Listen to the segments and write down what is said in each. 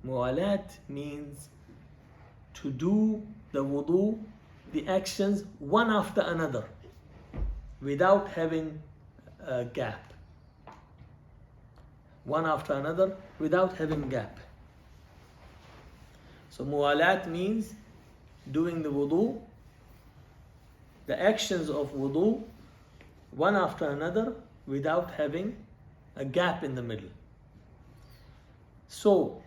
Muwalat means to do the wudu, the actions one after another without having a gap. One after another without having gap. So Muwalat means doing the wudu, the actions of wudu, one after another without having a gap in the middle. So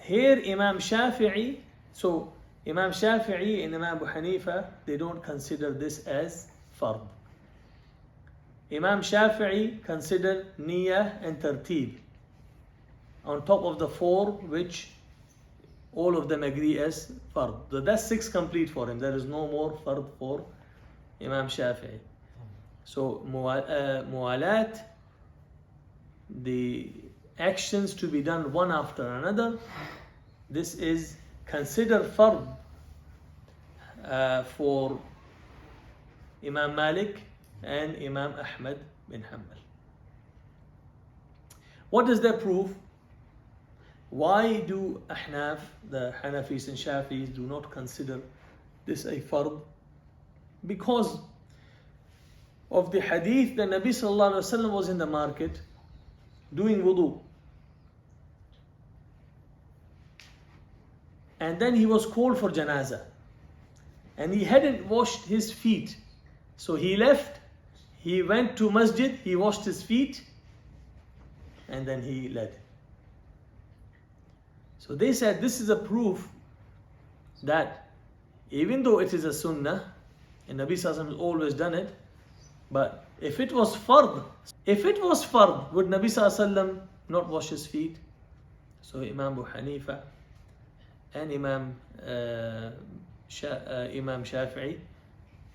here Imam Shafi'i and Imam Abu Hanifa, they don't consider this as fard. Imam Shafi'i consider niyyah and tartib on top of the 4 which all of them agree as fard. So that's 6 complete for him. There is no more fard for Imam Shafi'i. So Muwalat, the actions to be done one after another, this is considered fard for Imam Malik and Imam Ahmad bin Hanbal. What does that prove? Why do Ahnaf, the Hanafis and Shafis, do not consider this a fard? Because of the hadith that Nabi Sallallahu Alaihi Wasallam was in the market doing wudu. And then he was called for janazah. And he hadn't washed his feet. So he left, he went to masjid, he washed his feet, and then he led. So they said this is a proof that even though it is a sunnah, and Nabi Sallallahu Alaihi Wasallam has always done it, but if it was fard, would Nabi Sallallahu Alaihi Wasallam not wash his feet? So Imam Abu Hanifa and Imam Shafi'i,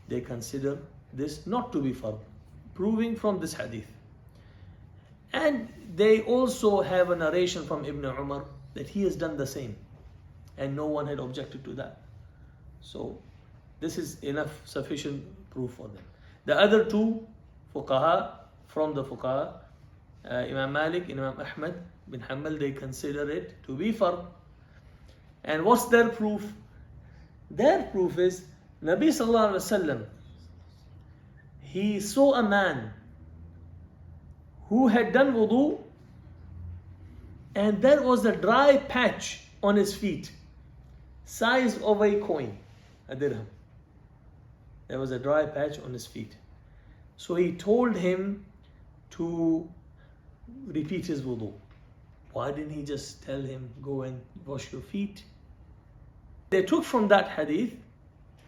they consider this not to be fard, proving from this hadith. And they also have a narration from Ibn Umar that he has done the same, and no one had objected to that. So this is enough, sufficient proof for them. The other 2 fuqaha, from the fuqaha, Imam Malik and Imam Ahmad bin Hanbal, they consider it to be fard. And what's their proof? Their proof is Nabi Sallallahu Alaihi Wasallam, he saw a man who had done wudu, and there was a dry patch on his feet, size of a coin, a dirham. There was a dry patch on his feet. So he told him to repeat his wudu. Why didn't he just tell him, go and wash your feet? They took from that hadith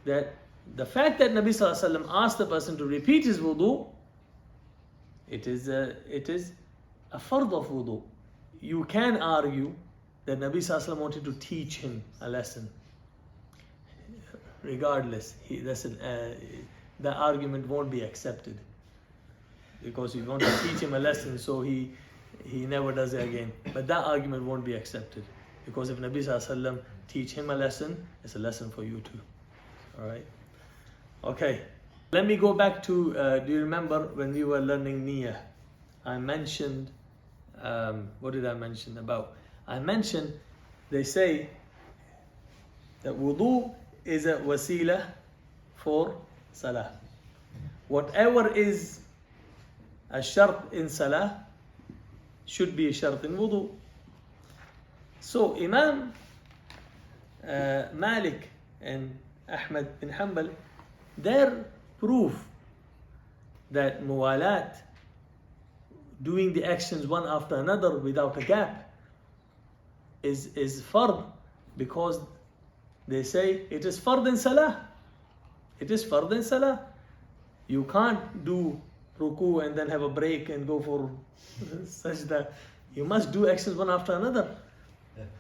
that the fact that Nabi Sallallahu Alaihi Wasallam asked the person to repeat his wudu, it is a fard of wudu. You can argue that Nabi Sallallahu Alaihi Wasallam wanted to teach him a lesson. Regardless, the argument won't be accepted, because you want to teach him a lesson so he never does it again. But that argument won't be accepted, because if Nabi Sallallahu Alaihi Wasallam teach him a lesson, it's a lesson for you too. Alright? Okay. Let me go back to, do you remember when we were learning niyyah? I mentioned, what did I mention about? I mentioned, they say that wudu is a wasila for salah. Whatever is a shart in salah should be a shart in wudu. So Imam Malik and Ahmad bin Hanbal, their proof that muwalat, doing the actions one after another without a gap, is fard, because they say it is fard in salah. It is fard in salah. You can't do ruku and then have a break and go for sajda. You must do actions one after another.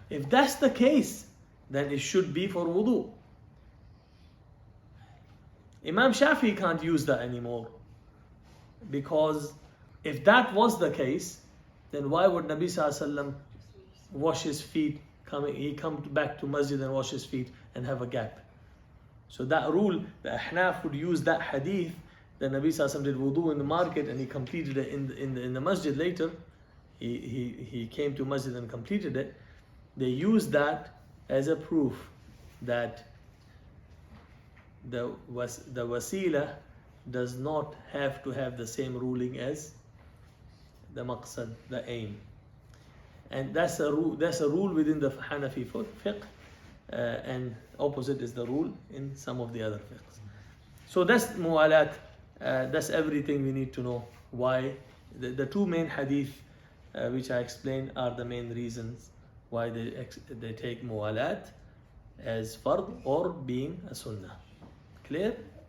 If that's the case, then it should be for wudu. Imam Shafi can't use that anymore, because if that was the case, then why would Nabi Sallallahu Alaihi Wasallam wash his feet? He come back to masjid and wash his feet and have a gap. So that rule, the Ahnaf would use that hadith that Nabi Sallallahu Alaihi Wasallam did wudu in the market and he completed it in the masjid later. he came to masjid and completed it, they use that as a proof that the wasila does not have to have the same ruling as the maqsad, the aim. And that's a rule within the Hanafi fiqh, and opposite is the rule in some of the other fiqhs. So that's muwalat. That's everything we need to know. Why the two main hadith which I explained are the main reasons why they take muwalat as fard or being a sunnah. Clear?